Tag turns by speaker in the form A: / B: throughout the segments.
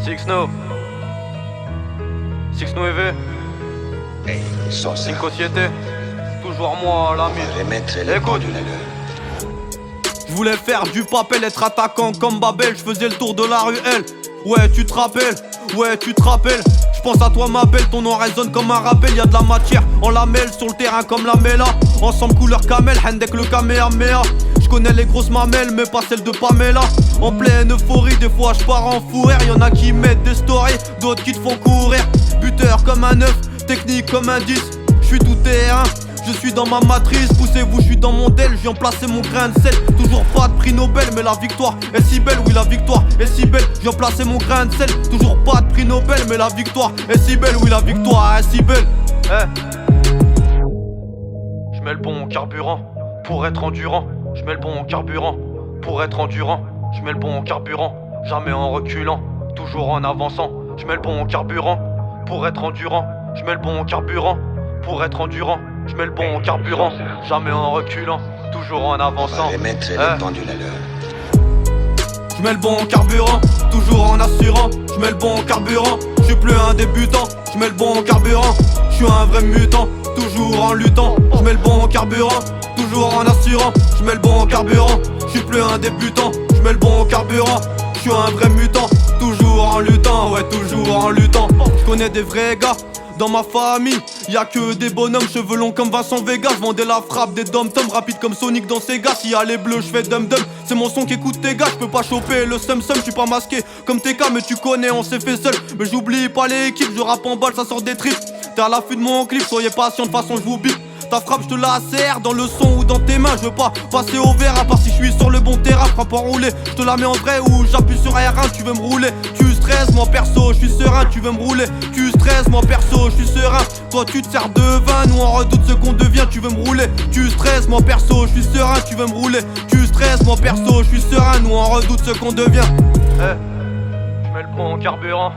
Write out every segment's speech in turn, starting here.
A: Six-No 6-9
B: Hey, Sosa,
A: 5 7 toujours moi l'ami.
B: on va remettre les
A: Écoute.
B: pendules à l'heure.
C: Je voulais faire du papel, être attaquant comme Babel. Je faisais le tour de la ruelle. Ouais, tu te rappelles, ouais, tu te rappelles. Je pense à toi, ma belle, ton nom résonne comme un rappel. Y'a de la matière, on la mêle sur le terrain comme la Mela. Ensemble couleur camel, Hendek le Kamehameha. Je connais les grosses mamelles, mais pas celles de Pamela. En pleine euphorie, des fois je pars en fou rire. Y'en a qui mettent des stories, d'autres qui te font courir. Buteur comme un 9, technique comme un 10. Je suis tout terrain. Je suis dans ma matrice, poussez-vous, je suis dans mon del, je viens placer mon grain de sel. Toujours pas de prix Nobel, mais la victoire est si belle, oui la victoire est si belle. Je viens placer mon grain de sel, toujours pas de prix Nobel, mais la victoire est si belle, oui la victoire est si belle.
A: Je mets le bon carburant pour être endurant. Je mets le bon carburant pour être endurant. Je mets le bon carburant, jamais en reculant, toujours en avançant. Je mets le bon carburant pour être endurant. Je mets le bon carburant pour être endurant. Je mets le bon carburant, jamais en reculant, toujours en
B: On va
A: avançant.
B: remettre les pendules à l'heure.
C: Je mets le bon carburant, toujours en assurant. Je mets le bon carburant, je suis plus un débutant. Je mets le bon carburant, je suis un vrai mutant, toujours en luttant. Je mets le bon carburant, toujours en assurant. Je mets le bon carburant, je suis plus un débutant. Je mets le bon carburant, je suis un vrai mutant, toujours en luttant, ouais, toujours en luttant. Je connais des vrais gars. Dans ma famille, y'a que des bonhommes, cheveux longs comme Vincent Vega. Je vendais la frappe des dom-toms, rapide comme Sonic dans Sega. S'il y a les bleus, je fais dum-dum. C'est mon son qui écoute tes gars, je peux pas choper le sum-sum. Je suis pas masqué comme TK, mais tu connais, on s'est fait seul. Mais j'oublie pas l'équipe, je rappe en balle, ça sort des tripes. T'es à l'affût de mon clip, soyez patient, de façon je vous bip. Ta frappe, je te la serre dans le son ou dans tes mains. Je veux pas passer au vert à part si je suis sur le bon terrain. Frappe enroulée, je te la mets en vrai ou j'appuie sur R1. Tu veux me rouler, tu stresses, moi perso, je suis serein. Tu veux me rouler, tu stresses, moi perso, je suis serein. Toi tu te sers de vin, nous on redoute ce qu'on devient. Tu veux me rouler, tu stresses, moi perso, je suis serein. Tu veux me rouler, tu stresses, moi perso, je suis serein. Nous on redoute ce qu'on devient.
A: Je mets le bon carburant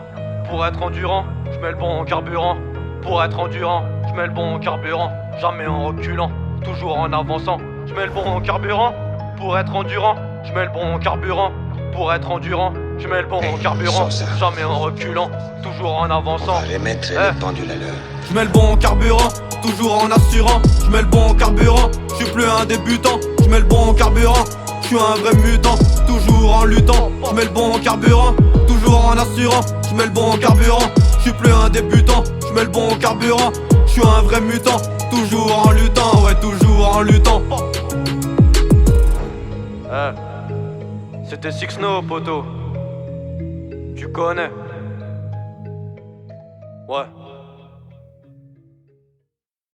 A: pour être endurant. Je mets le bon carburant pour être endurant. Je mets le bon carburant, jamais en reculant, toujours en avançant. Je mets le bon carburant pour être endurant. Je mets le bon carburant pour être endurant. Je mets le bon carburant,
B: Sosa.
A: jamais en reculant, toujours en
B: On
A: avançant.
B: va remettre les pendules à l'heure.
C: Je mets le bon carburant, toujours en assurant. Je mets le bon carburant, je suis plus un débutant. Je mets le bon carburant, je suis un vrai mutant, toujours en luttant. Je mets le bon carburant, toujours en assurant. Je mets le bon carburant, je suis plus un débutant. Je mets le bon carburant, je suis un vrai mutant, toujours en luttant, ouais, toujours en luttant.
A: C'était 6-No, poto. Tu connais. Ouais.